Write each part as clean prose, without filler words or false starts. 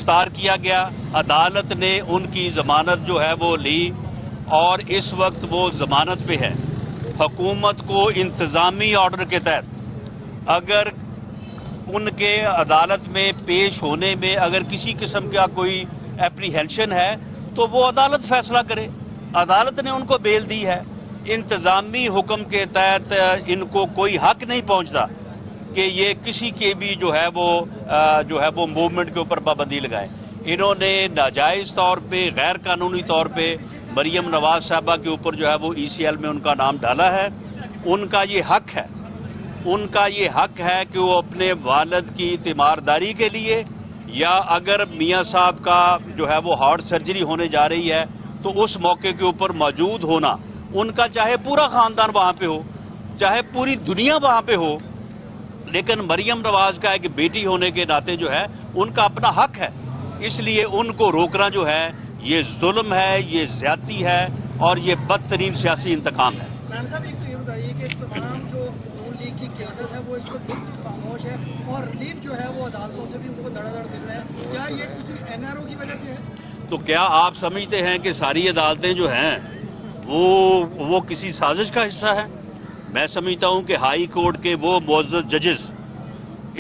گرفتار کیا گیا، عدالت نے ان کی ضمانت جو ہے وہ لی اور اس وقت وہ ضمانت پہ ہے۔ حکومت کو انتظامی آرڈر کے تحت اگر ان کے عدالت میں پیش ہونے میں اگر کسی قسم کا کوئی اپریہینشن ہے تو وہ عدالت فیصلہ کرے۔ عدالت نے ان کو بیل دی ہے۔ انتظامی حکم کے تحت ان کو کوئی حق نہیں پہنچتا کہ یہ کسی کے بھی جو ہے وہ موومنٹ کے اوپر پابندی لگائے۔ انہوں نے ناجائز طور پہ، غیر قانونی طور پہ مریم نواز صاحبہ کے اوپر جو ہے وہ ECL میں ان کا نام ڈالا ہے۔ ان کا یہ حق ہے، ان کا یہ حق ہے کہ وہ اپنے والد کی تیمارداری کے لیے یا اگر میاں صاحب کا جو ہے وہ ہارٹ سرجری ہونے جا رہی ہے تو اس موقع کے اوپر موجود ہونا، ان کا چاہے پورا خاندان وہاں پہ ہو، چاہے پوری دنیا وہاں پہ ہو، لیکن مریم نواز کا ایک بیٹی ہونے کے ناطے جو ہے ان کا اپنا حق ہے۔ اس لیے ان کو روکنا جو ہے یہ ظلم ہے، یہ زیادتی ہے اور یہ بدترین سیاسی انتقام ہے۔ صاحب ایک تو یہ بتائیے کہ تمام جو نون لیگ کی قیادت ہے وہ اس وقت بالکل خاموش ہے اور ریلیف جو ہے وہ عدالتوں سے بھی ان کو دھڑا دھڑ مل رہا ہے، کیا یہ کچھ NRO کی وجہ سے ہے؟ تو کیا آپ سمجھتے ہیں کہ ساری عدالتیں جو ہیں وہ کسی سازش کا حصہ ہے؟ میں سمجھتا ہوں کہ ہائی کورٹ کے وہ معزز ججز،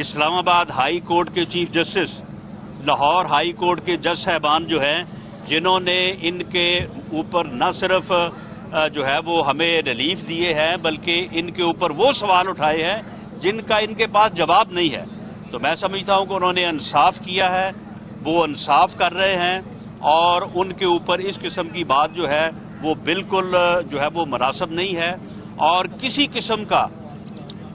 اسلام آباد ہائی کورٹ کے chief justice, Lahore high court کے جج صاحبان جو ہیں جنہوں نے ان کے اوپر نہ صرف جو ہے وہ ہمیں ریلیف دیے ہیں بلکہ ان کے اوپر وہ سوال اٹھائے ہیں جن کا ان کے پاس جواب نہیں ہے، تو میں سمجھتا ہوں کہ انہوں نے انصاف کیا ہے، وہ انصاف کر رہے ہیں اور ان کے اوپر اس قسم کی بات جو ہے وہ بالکل جو ہے وہ مناسب نہیں ہے اور کسی قسم کا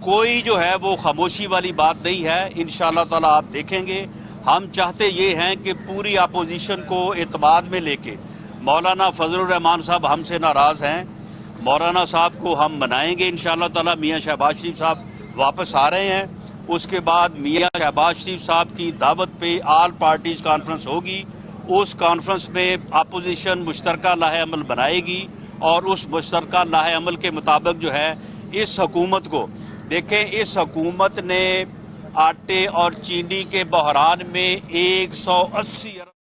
کوئی جو ہے وہ خاموشی والی بات نہیں ہے۔ انشاءاللہ تعالی آپ دیکھیں گے، ہم چاہتے یہ ہیں کہ پوری اپوزیشن کو اعتماد میں لے کے، مولانا فضل الرحمان صاحب ہم سے ناراض ہیں، مولانا صاحب کو ہم منائیں گے انشاءاللہ تعالی۔ میاں شہباز شریف صاحب واپس آ رہے ہیں، اس کے بعد میاں شہباز شریف صاحب کی دعوت پہ آل پارٹیز کانفرنس ہوگی، اس کانفرنس میں اپوزیشن مشترکہ لاہ عمل بنائے گی اور اس مشترکہ لاہ عمل کے مطابق جو ہے اس حکومت کو دیکھیں، اس حکومت نے آٹے اور چینی کے بحران میں 180 ارب